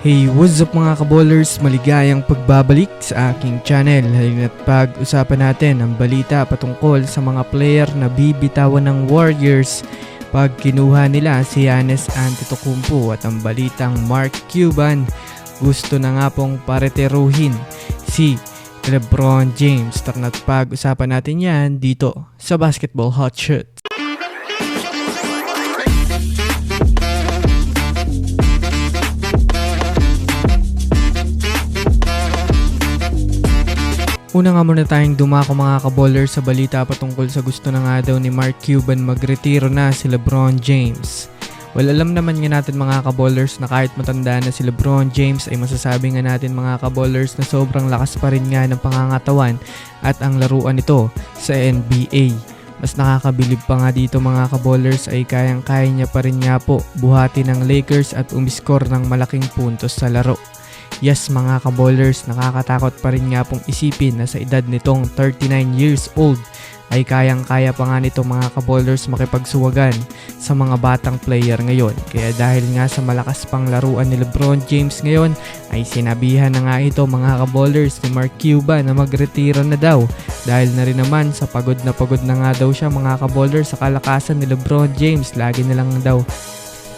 Hey, what's up mga kaballers? Maligayang pagbabalik sa aking channel. Halina't pag-usapan natin ang balita patungkol sa mga player na bibitawan ng Warriors pag kinuha nila si Giannis Antetokounmpo, at ang balitang Mark Cuban gusto na nga pong paretiruhin si LeBron James. Tara't pag-usapan natin yan dito sa Basketball Hot Shots. Una nga muna tayong dumako mga kaballers sa balita patungkol sa gusto na nga daw ni Mark Cuban magretiro na si LeBron James. Well, alam naman nga natin mga kaballers na kahit matanda na si LeBron James ay masasabi nga natin mga kaballers na sobrang lakas pa rin nga ng pangangatawan at ang laruan nito sa NBA. Mas nakakabilib pa nga dito mga kaballers ay kayang-kaya niya pa rin nga po buhati ng Lakers at umiskor ng malaking puntos sa laro. Yes mga kaballers, nakakatakot pa rin nga pong isipin na sa edad nitong 39 years old ay kayang-kaya pa nga nito mga kaballers makipagsuwagan sa mga batang player ngayon. Kaya dahil nga sa malakas pang laruan ni LeBron James ngayon ay sinabihan na nga ito mga kaballers ni Mark Cuban na magretiro na daw, dahil na rin naman sa pagod na nga daw siya mga kaballers sa kalakasan ni LeBron James. Lagi na lang daw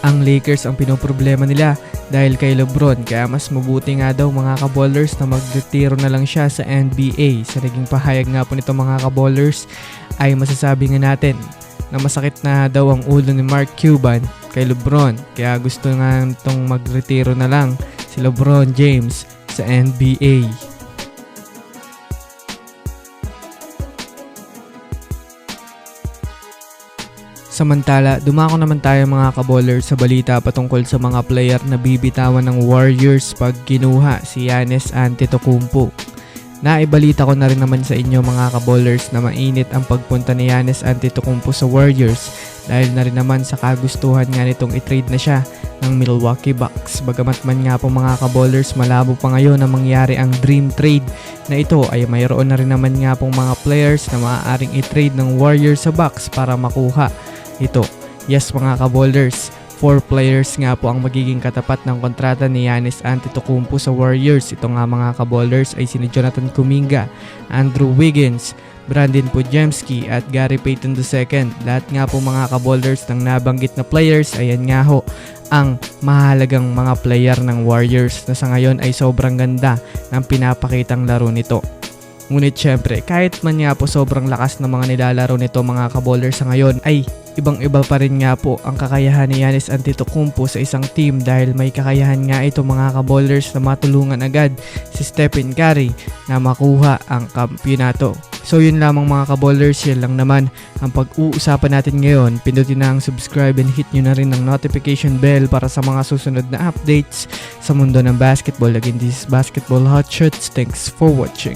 ang Lakers ang pinoproblema nila dahil kay LeBron, kaya mas mabuti nga daw mga kaballers na magretiro na lang siya sa NBA. Sa naging pahayag nga po nito mga kaballers ay masasabi nga natin na masakit na daw ang ulo ni Mark Cuban kay LeBron, kaya gusto nga itong magretiro na lang si LeBron James sa NBA. Samantala, dumako naman tayo mga kaballers sa balita patungkol sa mga player na bibitawan ng Warriors pag kinuha si Giannis Antetokounmpo. Naibalita ko na rin naman sa inyo mga kaballers na mainit ang pagpunta ni Giannis Antetokounmpo sa Warriors dahil na rin naman sa kagustuhan nga nitong i-trade na siya ng Milwaukee Bucks. Bagamat man nga po mga kaballers, malabo pa ngayon na mangyari ang dream trade na ito, ay mayroon na rin naman nga pong mga players na maaaring i-trade ng Warriors sa Bucks para makuha ito. Yes mga kaballers, 4 players nga po ang magiging katapat ng kontrata ni Giannis Antetokounmpo sa Warriors. Ito nga mga kaballers ay sina Jonathan Kuminga, Andrew Wiggins, Brandon Podziemski at Gary Payton II. Lahat nga po mga kaballers ng nabanggit na players, ayan nga ho ang mahalagang mga player ng Warriors na sa ngayon ay sobrang ganda ng pinapakitang laro nito. Ngunit syempre, kahit man nga po sobrang lakas ng mga nilalaro nito mga kaballers sa ngayon, ay ibang-iba pa rin nga po ang kakayahan ni Giannis Antetokounmpo sa isang team, dahil may kakayahan nga ito mga kaballers na matulungan agad si Stephen Curry na makuha ang kampyonato. So yun lamang mga kaballers, yan lang naman ang pag-uusapan natin ngayon. Pindutin na ang subscribe and hit nyo na rin ang notification bell para sa mga susunod na updates sa mundo ng basketball. Again, this is Basketball Hot Shots. Thanks for watching.